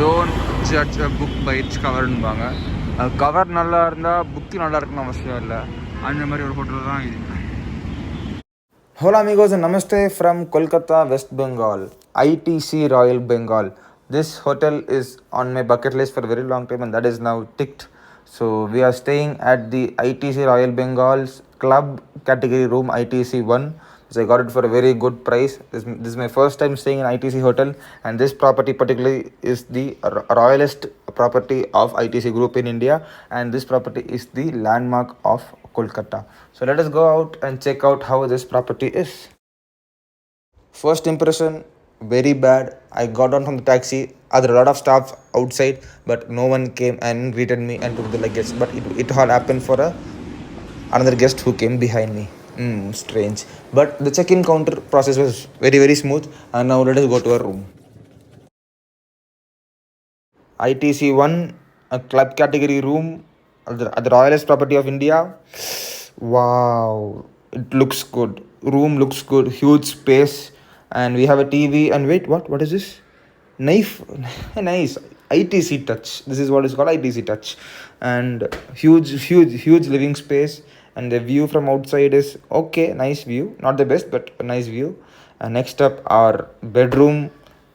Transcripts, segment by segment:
Don't judge a book by its கவர்னுவாங்க. Cover நல்லா இருந்தால் புக்கு நல்லா இருக்குன்னு அவசியம் இல்லை. அந்த மாதிரி ஒரு ஹோட்டல் தான் இது. Hola amigos and namaste from Kolkata, West Bengal, ITC Royal Bengal. This hotel is on my bucket list for a very long time and that is now ticked. So we are staying at the ITC Royal Bengal's club category room ITC 1. So I got it for a very good price. This is my first time staying in ITC hotel, and this property particularly is the royalest property of ITC group in India, and this property is the landmark of Kolkata. So let us go out and check out how this property is. First impression, very bad. I got down from the taxi. There are a lot of staff outside, but no one came and greeted me and took the luggage. But it all happened for another guest who came behind me. Strange. But the check-in counter process was very, very smooth. And now let us go to our room. ITC 1, a club category room at the royalest property of India. Wow. It looks good. Room looks good. Huge space. And we have a TV. And wait, what is this? Knife. Nice. ITC touch. This is what is called ITC touch. And huge living space. And the view from outside is okay. Nice view. Not the best, but a nice view. And next up, our bedroom,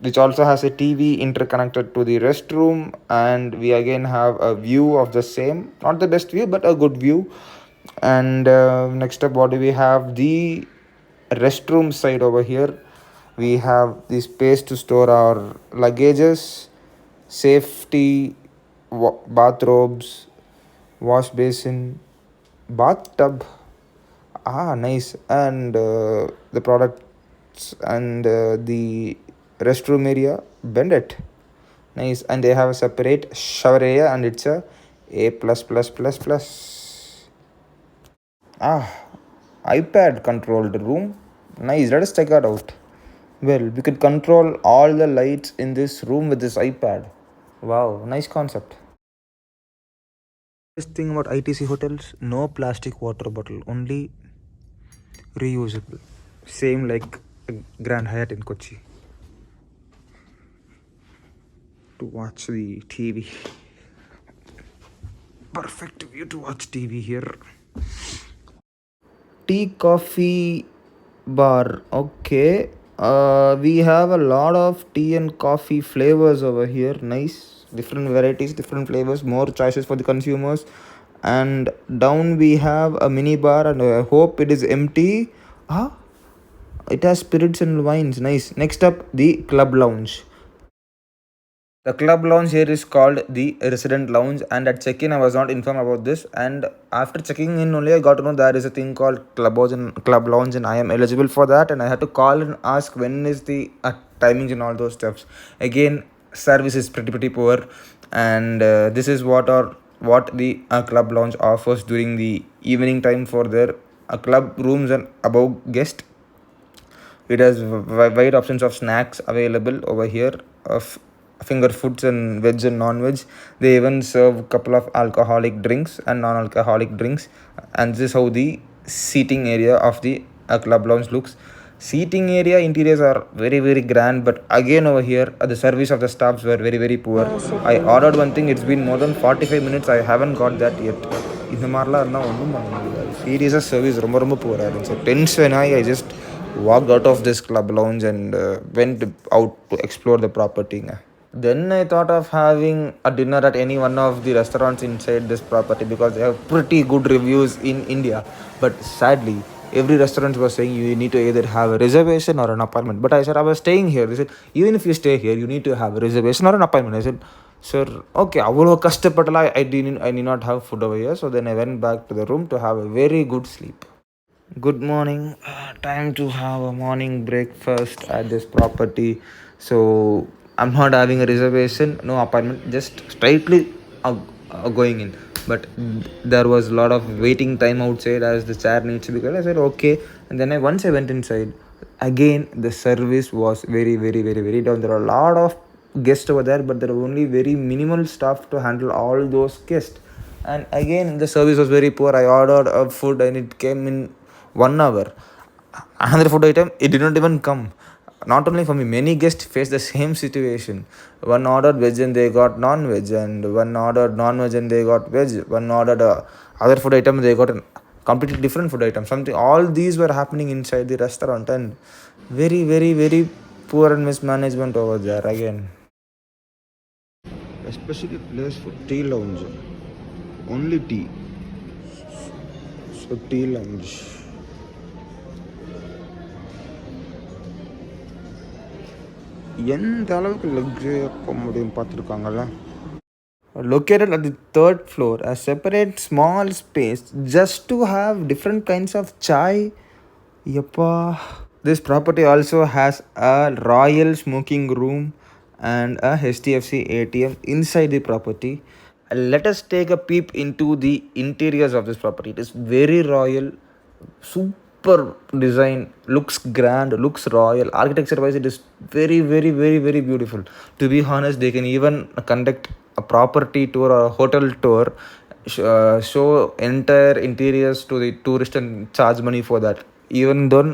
which also has a TV interconnected to the restroom. And we again have a view of the same. Not the best view, but a good view. And next up, what do we have? The restroom side over here. We have the space to store our luggages, safety, bathrobes, wash basin, bathtub. Nice. And the products and the restroom area, bend it. Nice. And they have a separate shower area and it's a A++++. iPad controlled room. Nice. Let us check that out. Well, we could control all the lights in this room with this iPad. Wow, nice concept. This thing about ITC hotels, no plastic water bottle, only reusable. Same like Grand Hyatt in Kochi. To watch the TV. Perfect view to watch TV here. Tea, coffee bar. Okay. We have a lot of tea and coffee flavors over here. Nice. Different varieties, different flavors, more choices for the consumers. And down we have a mini bar and I hope it is empty. It has spirits and wines. Nice. Next up, the club lounge. The club lounge here is called the resident lounge, and at check-in I was not informed about this, and after checking in only I got to know there is a thing called club lounge and I am eligible for that, and I had to call and ask when is the timings and all those stuffs. Again, service is pretty poor, and this is what the club lounge offers during the evening time for their club rooms and above guest. It has wide options of snacks available over here, of finger foods and veg and non-veg. They even serve a couple of alcoholic drinks and non-alcoholic drinks, and this is how the seating area of the club lounge looks. Seating area interiors are very, very grand, but again over here the service of the staffs were very, very poor. I ordered one thing, it's been more than 45 minutes, I haven't got that yet. இந்த மாதிரிலாம் இருந்தால் ஒன்றும் பண்ண முடியாது. சீரியஸாக service ரொம்ப பூராக இருந்துச்சு. டென்ஷன் ஆகி I just walked out of this club lounge and went out to explore the property. Then I thought of having a dinner at any one of the restaurants inside this property because they have pretty good reviews in India. But sadly, every restaurant was saying you need to either have a reservation or an appointment. But I said I was staying here. They said even if you stay here, you need to have a reservation or an appointment. I said, sir, okay, I need not have food over here. So then I went back to the room to have a very good sleep. Good morning. Time to have a morning breakfast at this property. So I'm not having a reservation, no appointment, just straightly going in. But there was a lot of waiting time outside as the chair needs to be cleared. I said okay, and then once I went inside, again the service was very, very, very, very down. There are a lot of guests over there, but there are only very minimal staff to handle all those guests. And again the service was very poor. I ordered a food and it came in 1 hour. Another food item, it did not even come. not only for me, many guests faced the same situation. One ordered veg and they got non-veg, and one ordered non-veg and they got veg. One ordered other food item, they got a completely different food item. Something, all these were happening inside the restaurant, and very, very, very poor and mismanagement over there again. Especially place for tea lounge. Only tea. So tea lounge. எந்த அளவுக்கு லக்ஸரியாக போக முடியும் பார்த்துருக்காங்கல்ல. Located at the third floor, a separate small space just to have different kinds of chai. Yappa. This property also has a royal smoking room and a HDFC ATM inside the property. Let us take a peep into the interiors of this property. It is very royal, super design, looks grand, looks royal. Architecture wise, it is very, very, very, very beautiful. To be honest, they can even conduct a property tour or a hotel tour, show entire interiors to the tourist and charge money for that. Even though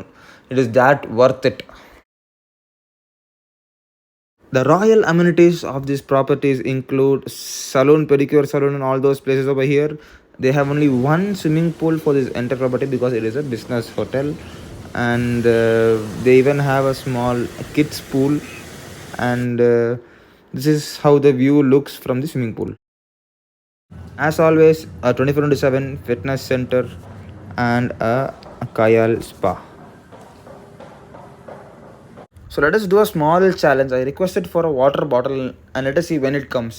it is that worth it. The royal amenities of these properties include salon, pedicure salon, and all those places over here. They have only one swimming pool for this entire property because it is a business hotel, and they even have a small kids pool, and this is how the view looks from the swimming pool. As always, a 24/7 fitness center and a Kayal spa. So let us do a small challenge. I requested for a water bottle and let us see when it comes.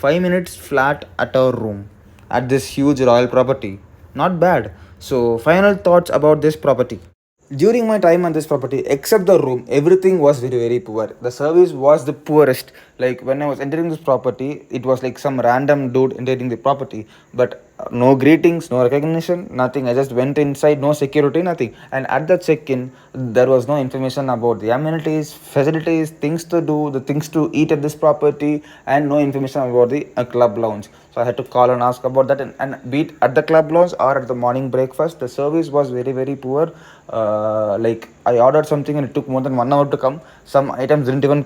5 minutes flat at our room at this huge royal property. Not bad. So final thoughts about this property. During my time on this property, except the room, everything was very, very poor. The service was the poorest. Like when I was entering this property, it was like some random dude entering the property, but no greetings, no recognition, nothing. I just went inside, no security, nothing. And at the check-in, there was no information about the amenities, facilities, things to do, the things to eat at this property, and no information about the club lounge. So I had to call and ask about that, and be it at the club lounge or at the morning breakfast, the service was very, very poor. Like I ordered something and it took more than 1 hour to come. Some items didn't even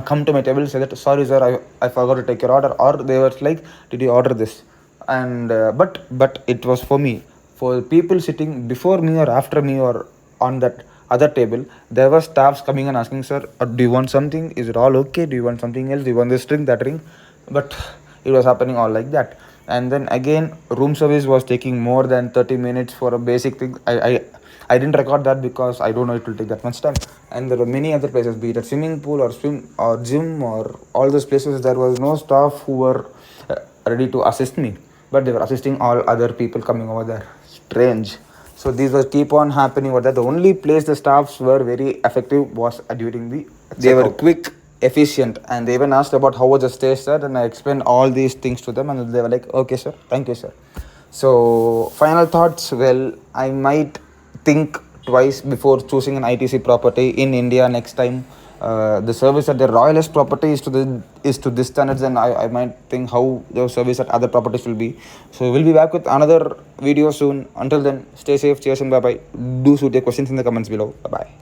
come to my table. Say that sorry sir, I forgot to take your order, or they were like, did you order this? And but it was for me. For people sitting before me or after me or on that other table, there were staffs coming and asking, sir, do you want something? Is it all okay? Do you want something else? Do you want this drink, that drink? But it was happening all like that. And then again, room service was taking more than 30 minutes for a basic thing. I didn't record that because I don't know it will take that much time. And there were many other places, be it a swimming pool or swim or gym or all those places. There was no staff who were ready to assist me, but they were assisting all other people coming over there. Strange. So these were keep on happening over there. The only place the staffs were very effective was during the they were quick, efficient, and they even asked about how was the stay, sir, and I explained all these things to them, and they were like, okay sir, thank you sir. So final thoughts, well, I might think twice before choosing an ITC property in India next time. The service at the royalist property is to this standards, and I might think how the service at other properties will be. So we'll be back with another video soon. Until then, stay safe, cheers, and bye bye. Do shoot your questions in the comments below. Bye bye.